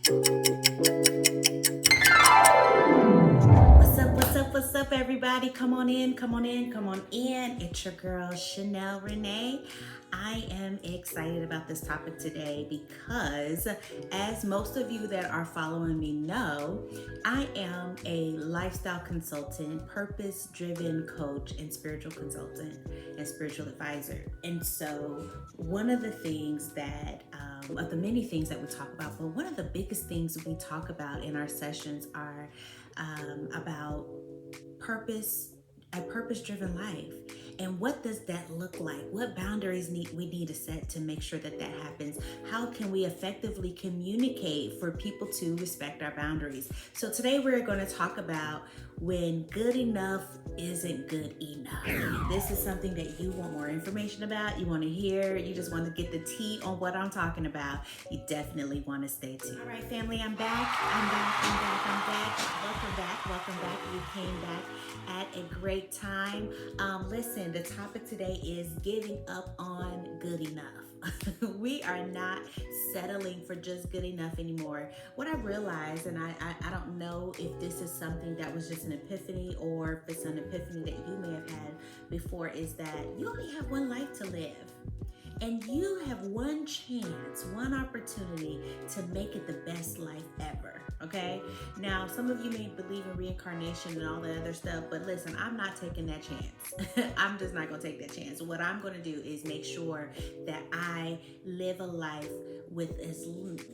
What's up, everybody? Come on in, come on in, come on in. It's your girl, Chanel Renee. I am excited about this topic today because, as most of you that are following me know, I am a lifestyle consultant, purpose driven coach, and spiritual consultant and spiritual advisor. And so, one of the things of the many things that we talk about, but one of the biggest things we talk about in our sessions are about a purpose-driven life. And what does that look like? What boundaries we need to set to make sure that that happens? How can we effectively communicate for people to respect our boundaries? So today we're going to talk about when good enough isn't good enough. This is something that you want more information about, you want to hear, you just want to get the tea on what I'm talking about. You definitely want to stay tuned. All right, family, I'm back. Welcome back. You came back at a great time. Listen, the topic today is giving up on good enough. We are not settling for just good enough anymore. What I realized, and I don't know if this is something that was just an epiphany or if it's an epiphany that you may have had before, is that you only have one life to live. And you have one chance, one opportunity to make it the best life ever, okay? Now, some of you may believe in reincarnation and all that other stuff, but listen, I'm not taking that chance. I'm just not gonna take that chance. What I'm gonna do is make sure that I live a life with as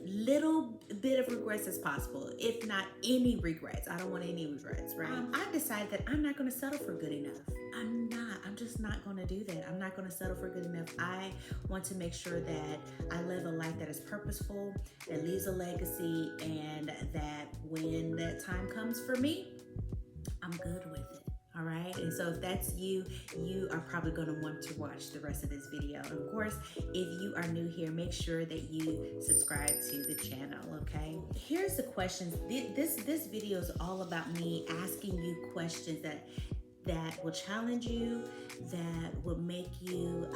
little bit of regrets as possible, if not any regrets. I don't want any regrets, right? I decided that I'm not gonna settle for good enough. I'm just not gonna do that. I'm not gonna settle for good enough. I want to make sure that I live a life that is purposeful, that leaves a legacy, and that when that time comes for me, I'm good with it. All right. And so if that's you, you are probably going to want to watch the rest of this video. And of course, if you are new here, make sure that you subscribe to the channel. Okay. Here's the questions. This video is all about me asking you questions that will challenge you, that will make you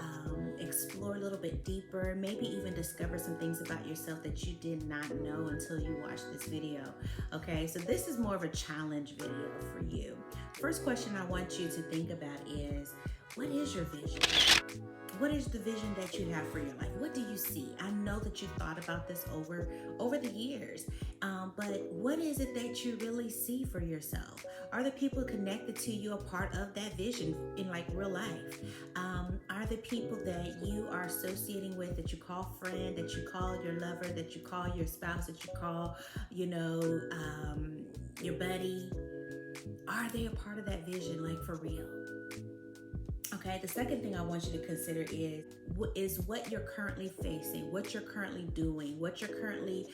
explore a little bit deeper, maybe even discover some things about yourself that you did not know until you watched this video. Okay, so this is more of a challenge video for you. First question I want you to think about is, what is your vision? What is the vision that you have for your life? What do you see? I know that you've thought about this over the years, but what is it that you really see for yourself? Are the people connected to you a part of that vision in like real life? Are the people that you are associating with, that you call friend, that you call your lover, that you call your spouse, that you call, your buddy, are they a part of that vision, like for real? Okay, the second thing I want you to consider is what you're currently facing, what you're currently doing, what you're currently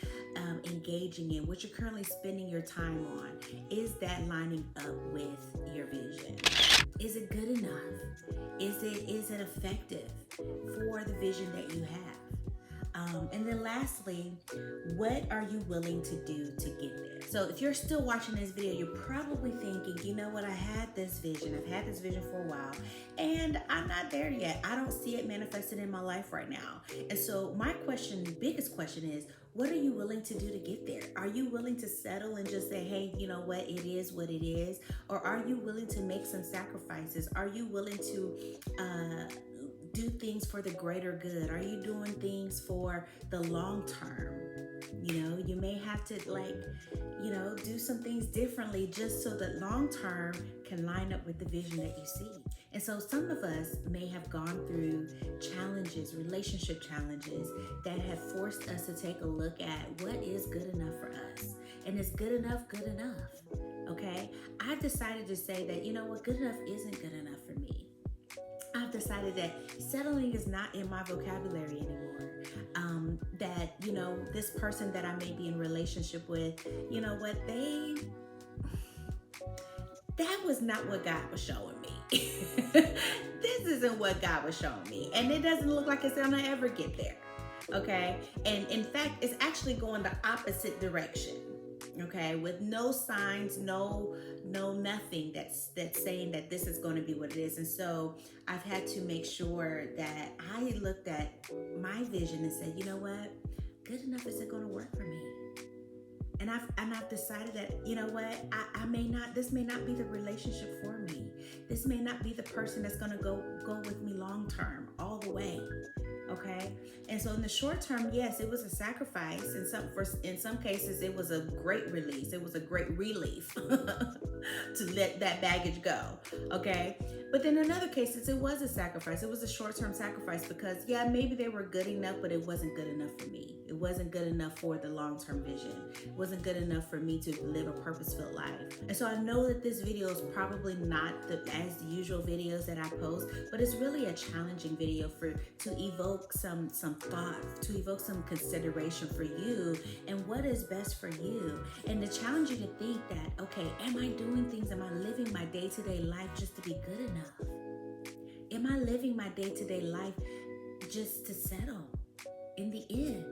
engaging in, what you're currently spending your time on. Is that lining up with your vision? Is it good enough? Is it effective for the vision that you have? And then lastly, what are you willing to do to get there? So if you're still watching this video, you're probably thinking, you know what, I've had this vision for a while, and I'm not there yet. I don't see it manifested in my life right now. And so my biggest question is, what are you willing to do to get there? Are you willing to settle and just say, hey, you know what, it is what it is? Or are you willing to make some sacrifices? Are you willing to do things for the greater good? Are you doing things for the long term? You may have to do some things differently just so that long term can line up with the vision that you see. And so some of us may have gone through challenges, relationship challenges, that have forced us to take a look at what is good enough for us. And is good enough good enough? Okay? I've decided to say that, you know what, good enough isn't good enough for me. I've decided that settling is not in my vocabulary anymore. That, this person that I may be in relationship with, you know what, that was not what God was showing me. This isn't what God was showing me. And it doesn't look like it's gonna ever get there. Okay? And in fact, it's actually going the opposite direction. Okay, with no signs, no nothing that's saying that this is going to be what it is. And so I've had to make sure that I looked at my vision and said, you know what, good enough isn't going to work for me. I've decided that, you know what, this may not be the relationship for me. This may not be the person that's gonna go with me long term, all the way. Okay, and so in the short term, yes, it was a sacrifice. In some cases, it was a great release. It was a great relief to let that baggage go. Okay, but then in other cases, it was a sacrifice. It was a short-term sacrifice because, yeah, maybe they were good enough, but it wasn't good enough for me. It wasn't good enough for the long-term vision. It wasn't good enough for me to live a purpose-filled life. And so I know that this video is probably not as the usual videos that I post, but it's really a challenging video to evoke some thought, to evoke some consideration for you and what is best for you, and to challenge you to think that, okay, am I doing things? Am I living my day-to-day life just to be good enough? Am I living my day-to-day life just to settle in the end,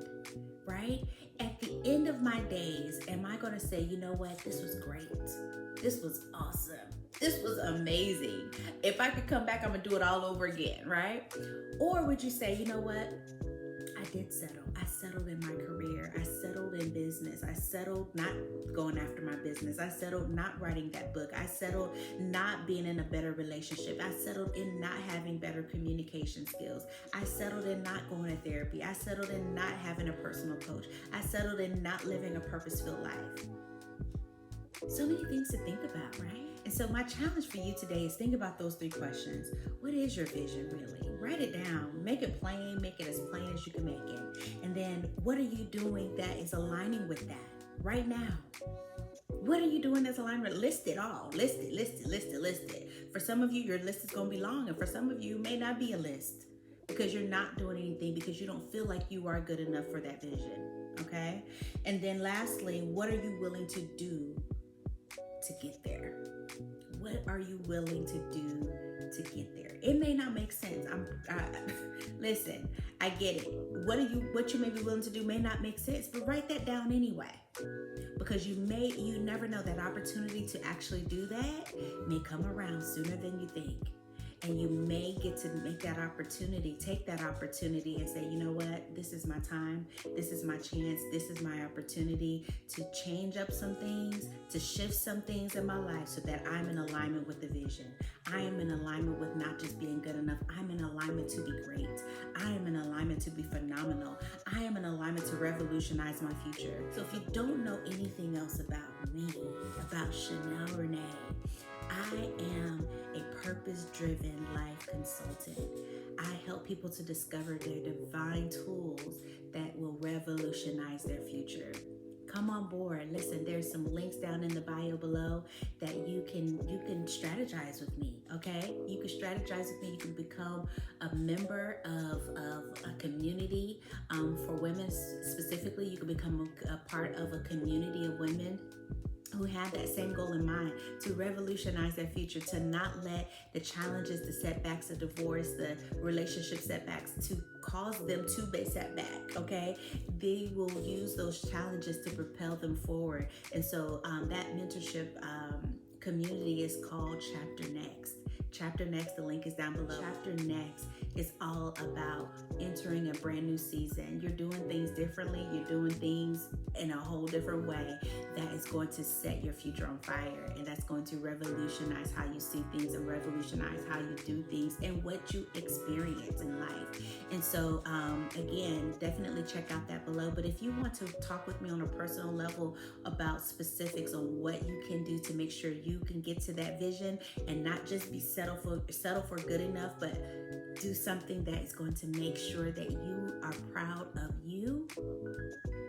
right? At the end of my days, am I going to say, you know what, this was great. This was awesome. This was amazing. If I could come back, I'm going to do it all over again, right? Or would you say, you know what? I did settle. I settled in my career. I settled in business. I settled not going after my business. I settled not writing that book. I settled not being in a better relationship. I settled in not having better communication skills. I settled in not going to therapy. I settled in not having a personal coach. I settled in not living a purpose-filled life. So many things to think about, right? And so my challenge for you today is think about those 3 questions. What is your vision really? Write it down. Make it plain. Make it as plain as you can make it. And then what are you doing that is aligning with that right now? What are you doing that's aligned with? List it all. List it. For some of you, your list is going to be long. And for some of you, it may not be a list because you're not doing anything because you don't feel like you are good enough for that vision. Okay? And then lastly, what are you willing to do to get there? What are you willing to do to get there? It may not make sense. Listen, I get it. What you may be willing to do may not make sense, but write that down anyway. Because you never know, that opportunity to actually do that may come around sooner than you think. And you may get to make that opportunity, take that opportunity and say, you know what, this is my time, this is my chance, this is my opportunity to change up some things, to shift some things in my life so that I'm in alignment with the vision. I am in alignment with not just being good enough, I'm in alignment to be great. I am in alignment to be phenomenal. I am in alignment to revolutionize my future. So if you don't know anything else about me, about Chanel Renee, I am a purpose-driven life consultant. I help people to discover their divine tools that will revolutionize their future. Come on board. Listen, there's some links down in the bio below that you can strategize with me, okay? You can strategize with me. You can become a member of a community for women specifically. You can become a part of a community of women who have that same goal in mind, to revolutionize their future, to not let the challenges, the setbacks, the divorce, the relationship setbacks to cause them to be set back, okay? They will use those challenges to propel them forward. And so that mentorship community is called Chapter Next. Chapter Next, the link is down below. Chapter Next is all about entering a brand new season. You're doing things differently. You're doing things in a whole different way that is going to set your future on fire, and that's going to revolutionize how you see things and revolutionize how you do things and what you experience in life. And so again, definitely check out that below. But if you want to talk with me on a personal level about specifics on what you can do to make sure you can get to that vision and not just be settle for good enough, but do something that is going to make sure that you are proud of you,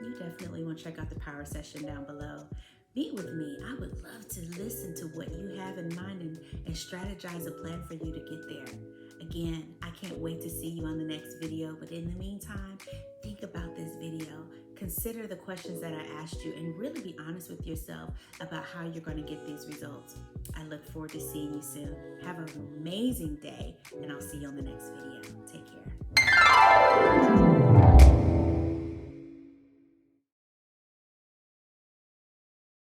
you definitely want to check out the power session down below. Meet with me. I would love to listen to what you have in mind and strategize a plan for you to get there. Again, I can't wait to see you on the next video, but in the meantime, think about this video. Consider the questions that I asked you and really be honest with yourself about how you're going to get these results. I look forward to seeing you soon. Have an amazing day, and I'll see you on the next video. Take care.